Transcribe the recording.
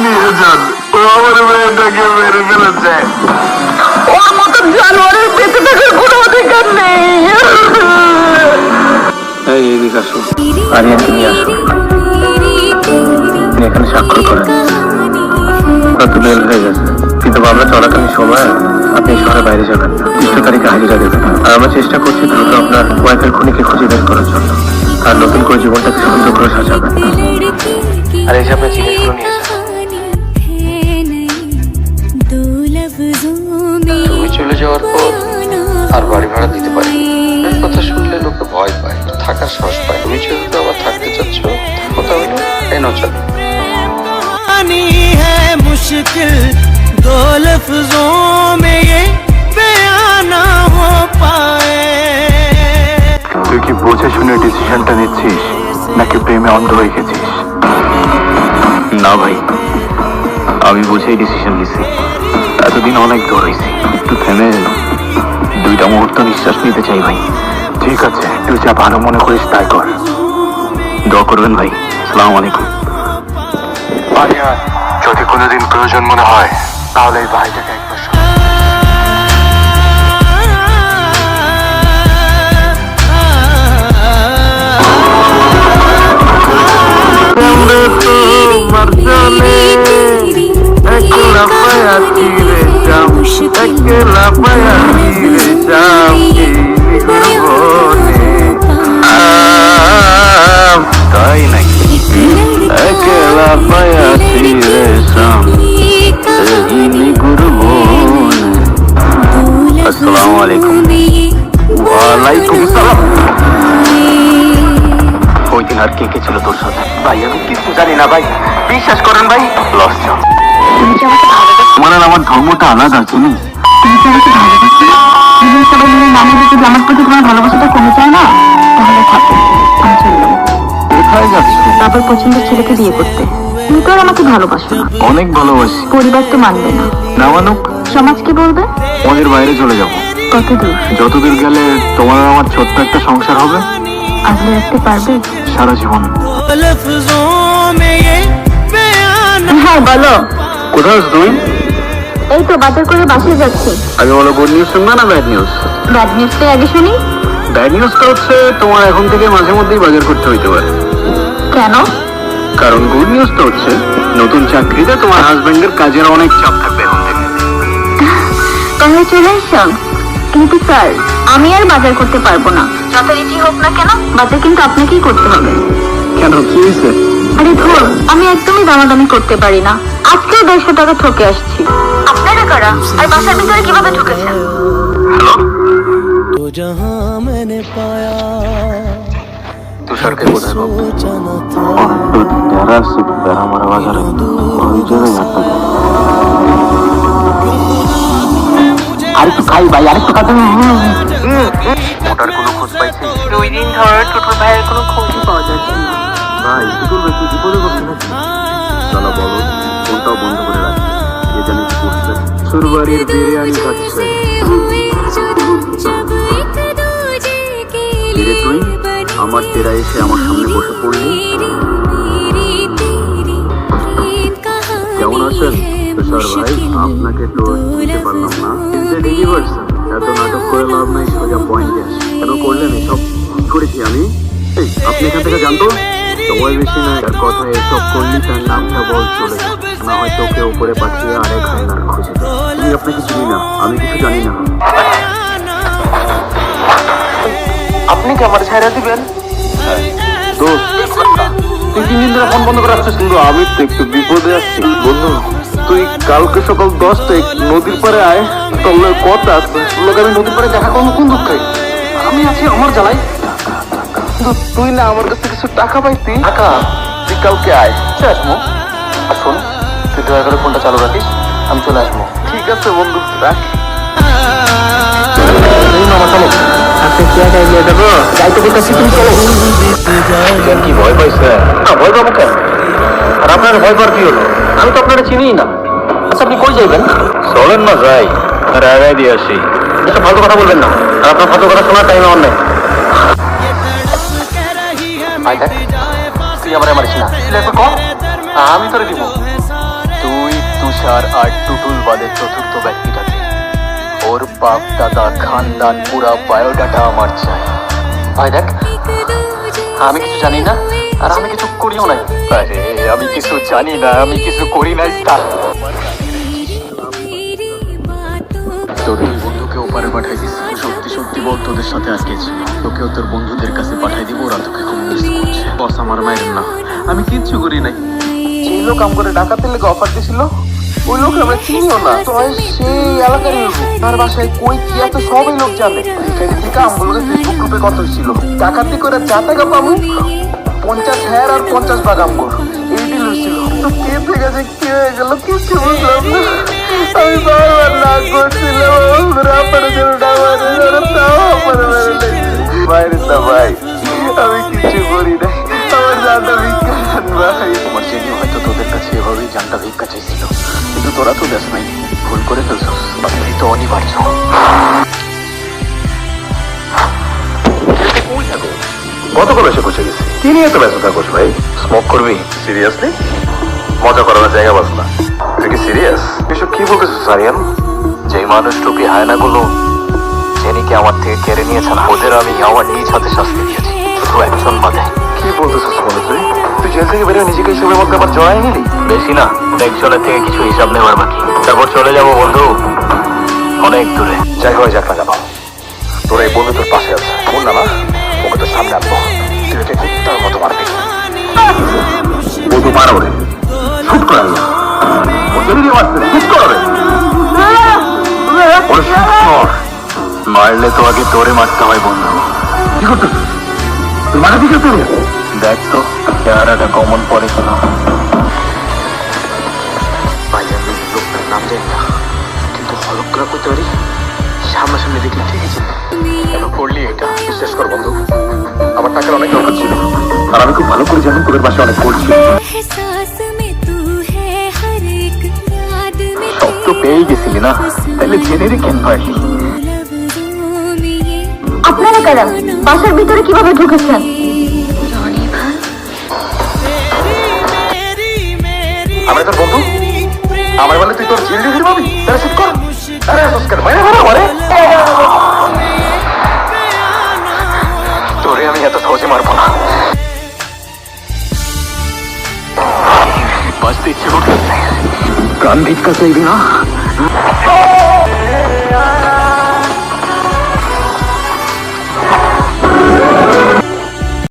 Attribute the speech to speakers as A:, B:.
A: নির্জন ও আমার মেয়েটাকে মেরে ফেলেছে। ওর মতো জানোয়ারের বেঁচে থাকার কোনো অধিকার নেই। এই এদিকে আসো, আরিয়ানকে নিয়ে আসো, আপনি এখানে স্বাক্ষর করেন। কত বেল হয়ে গেছে, কিন্তু আমরা চলাকালীন সময় আপনি শহরের বাইরে যাবেন না, 30 তারিখে হাজিরা দেবেন। আর আমরা চেষ্টা করছি দ্রুত আপনার ওয়াইফের খুনিকে খুঁজে বের করার জন্য, আর নতুন করে জীবনটাকে সুন্দর করে সাজাবেন। আর এই যে আপনার জিনিসগুলো নিয়ে যান।
B: তুমি চলে যাওয়ার পর আর বাড়ি ভাড়া দিতে পারি কথা শুনলে লোকে ভয় পায়, থাকার সাহস পায়। তুমি যেহেতু আবার থাকতে চাচ্ছ, কথা হলো এই নচল।
C: मुश्किल दो लफ्जों में ये बयान ना हो पाए।
A: তুই কি বুঝে শুনে ডিসিশনটা নিচ্ছিস নাকি প্রেমে অন্ধ হয়ে গেছিস? না ভাই, আমি বুঝেই ডিসিশন নিছি। এতদিন অনেক দৌড়াইছি, একটু থেমে 2টা মুহূর্ত নিঃশ্বাস নিতে চাই ভাই। ঠিক আছে, তুই যা ভালো মনে করিস তাই কর। দোয়া করবেন ভাই। আসসালামু আলাইকুম। যদি কোনোদিন প্রয়োজন মনে হয় তাহলে এই ভাইটাকে একবার তাই নাকি একলা পায়া ছিঁড়ে আসসালামু আলাইকুম। ওয়ালাইকুম সালাম। ওই দিন আর কে কে ছিল তোর সাথে? ভাই আমি কিছু জানি না ভাই, বিশ্বাস করেন ভাই। লস যাও।
D: তুমি কি আমাকে ভালোবাসো?
A: তোমার আর আমার ধর্মটা আলাদা আছে না।
D: তুমি কি আমাকে ভালোবাসো? জীবন সবাই মিলে নামে যদি আমার প্রতি তোমার ভালোবাসাটা কমে যায় না, তাহলে থাকো, আমি চলে যাবো।
A: কোথায় যাচ্ছ?
D: বাবার পছন্দের ছেলেকে বিয়ে করতে। তুমি তো আর আমাকে ভালোবাসো না।
A: অনেক ভালোবাসি।
D: পরিবার তো মানবে না।
A: না মানুক,
D: সমাজ কি বলবে?
A: আমাদের বাইরে চলে যাব।
D: কত দূর?
A: যতদূর গেলে তোমার আর আমার ছোট্ট একটা সংসার হবে।
D: আগলে রাখতে পারবে?
A: সারা জীবন।
D: হ্যাঁ বলো।
A: কোথায় আছো তুমি?
D: এই তো বাজার করে বাসায় যাচ্ছি।
A: আগে বলো, গুড নিউজ শুনবা না ব্যাড নিউজ?
D: ব্যাড নিউজটাই আগে শুনি।
A: ব্যাড নিউজটা হচ্ছে তোমার এখন থেকে মাঝে মধ্যেই বাজার করতে হইতে পারে।
D: কেন?
A: কারণ গুড নিউজটা হচ্ছে নতুন চাকরিতে তোমার হাজবেন্ডের কাজের অনেক চাপ থাকবে এখন থেকে।
D: কংগ্রেচুলেশন। কিন্তু স্যার, আমি আর বাজার করতে পারবো না। যত রিচি হোক না কেন, বাজার কিন্তু আপনাকেই করতে হবে।
A: কেন, কি হয়েছে?
D: আরে ধর, আমি একদমই দামাদামি করতে পারি না। আজকেও 150 টাকা ঠকে আসছি। আপনারা কারা? আর বাসার ভিতরে কিভাবে ঢুকেছেন?
C: तो जहां मैंने पाया
A: তুষারকে কোথায় পাবো?
C: सोचा न था
A: আমার বাজারে ওই জায়গায় একটা আরেকটু খাই ভাই, আরেকটু খাতে। ওটার কোনো খোঁজ পাইছি?
D: 2 দিন ধরে টুটুল ভাইয়ের কোনো খোঁজই পাওয়া যাচ্ছে না।
A: ভাই টুটুল ভাই কি বিপদে পড়ছে নাকি? চলো বলো, ফোনটাও বন্ধ করে রাখি, কে জানি কি করছে। শ্বশুরবাড়ির বিরিয়ানি খাচ্ছে। ধীরে তুই আমার তেরা এসে আমার সামনে বসে পড়লি। কেমন আছেন তুষার ভাই? আপনাকে তো চিনতে পারলাম না। এত নাটক করে লাভ নাই, সোজা পয়েন্টে আসি। কেন করলেন এসব? কি করেছি আমি? এই আপনি এখান থেকে জানতো সময় বেশি নয়, তার কথা এসব করলি তার নামটা বল চলে যাবে, না হয় তোকে উপরে পাঠিয়ে আরেক হান্নার খুঁজে। আমি আপনাকে চিনি না, আমি কিছু জানি না। আপনি কি আমার ছাইরা দিবেন? দোস্ত, তুই 3 দিন ধরে ফোন বন্ধ করে রাখছিস। কিন্তু আমি তো একটু বিপদে আছি বন্ধু। তুই কালকে সকাল 10টায় নদীর পাড়ে আয়, তোর লগে কথা আছে। লোক আমি নদীর পাড়ে দেখা করবো কোন দুঃখে? আমি আছি আমার জ্বালাই। কিন্তু তুই না আমার কাছে কিছু টাকা পাইতি। টাকা? তুই কালকে আয়, আসবো। আর শোন, তুই দয়া করে ফোনটা চালু রাখিস, আমি চলে আসবো। ঠিক আছে বন্ধু, রাখ। চলো, আপনি কি একা এগিয়ে যাবো? যাইতে বলতেছি, তুমি চলো। কি ভয় পাইছে? না ভয় পাবো কেন? আর আপনার ভয় পাওয়ার কি হলো? আমি তো আপনারা চিনিই না। আচ্ছা আপনি কই যাইবেন? চলেন না যাই, রাগাই দিয়ে আসি। এসব ফালতু কথা বলবেন না, আর আপনার ফালতু কথা শোনার টাইম আমার নেই। তুই আমার মারিস না, আমি তোরে দিব। তুষার আর টুটুল বাদে চতুর্থ ব্যক্তিটাকে, ওর বাপ দাদা খানদান পুরা বায়োডাটা আমার চাই। ভাই দেখ, আমি কিছু জানি না আর আমি কিছু করিও নাই। আরে আমি কিছু জানি না, আমি কিছু করি নাই। তোর দুই বন্ধুকে ওপারে পাঠাই দিস। সত্যি সত্যি বল, তোদের সাথে আজকে ছিল। তোকেও তোর বন্ধুদের কাছে পাঠাই দিব, ওরা তোকে খুব মিস করছে। বস আমার মায়ের না, আমি কিচ্ছু করি নাই। যে লোক আম করে ডাকাতের লেগে অফার দিছিল, ওই লোক আমরা চিনিও না। তোমার সেই এলাকার লোক, তার বাসায় কই কি এত সবই লোক জানে। এখানে থেকে আমগুলোকে ফেসবুক গ্রুপে কত ছিল, ডাকাতি করে যা টাকা পাবো 50,000 আর 50 ভাগ আমগুলো এই ডিল হয়েছিল। তো কে থেকে যে কি হয়ে গেল কিছু বুঝলাম না। আমি বারবার না করছিলাম বাইরে না ভাই, আমি কিছু করি না। আমার জানটা ভিক্ষা ভাই। তোমার জেনে হয়তো তোদের কাছে এভাবেই জানটা ভিক্ষা চাইছিল, কিন্তু তোরা তো দেশ নাই, ভুল করে ফেলছস। বাকি তো অনিবার্য। কতক্ষণ এসে পৌঁছে গেছি? কি নিয়ে এত ব্যস্ত থাকোস ভাই? স্মোক করবি? সিরিয়াসলি? মজা করার জায়গা বাস না। তুই কি সিরিয়াস? এসব কি বলতেছিস সারিয়ান? যে মানুষটুকু হায়নাগুলো জেনিকে আমার থেকে কেড়ে নিয়েছে না, ওদের আমি আমার নিজ হাতে শাস্তি দিয়েছি, শুধু একজন বাদে। কি বলতেছিস মনে? তুই জেল থেকে বেরোয় নিজেকে হিসেবের মধ্যে আবার জড়াই নিলি? বেশি না, একজনের থেকে কিছু হিসাব নেওয়ার বাকি। তারপর চলে যাবো বন্ধু, অনেক দূরে। যাই হয় যাক না কেন, তোর এই বন্ধু তোর পাশে আছে। বল না, ওকে তোর সামনে আনবো, তুই ওকে কুত্তার মতো মারবি। বন্ধু মারা ওরে, শুট করাল না, মারলে তো আগে তোরে মারতে হয় বন্ধু। কি করতেছিস তুই? মারা দিকে তোর দেখ তো চেহারাটা কমন পড়ে কিনা। ভাই আমি লোকটার নাম জানি না, কিন্তু হলক করা করতে পারি। সামনাসামনি দেখলে ঠিকই চিনি। কেন করলি এটা? বিশ্বাস কর বন্ধু, আমার টাকার অনেক দরকার ছিল, আর আমি খুব ভালো করে জানি তোদের পাশে অনেক করছি। সব তো পেয়ে গেছিলি না, তাহলে জেনে রেখেন ভাই।
D: আপনারা কারা? বাসার ভিতরে কিভাবে ঢুকেছেন?
A: আমি তোর বন্ধু, আমার বলে তুই তোর জেল দিয়ে পাবি? তাহলে শুট কর। আরে সংস্কার মাইনে ভাড়া আমারে। তোরে আমি এত সহজে মারবো না। বাঁচতে ইচ্ছে করতেছে। গান ভিক্ষা চাইবি না?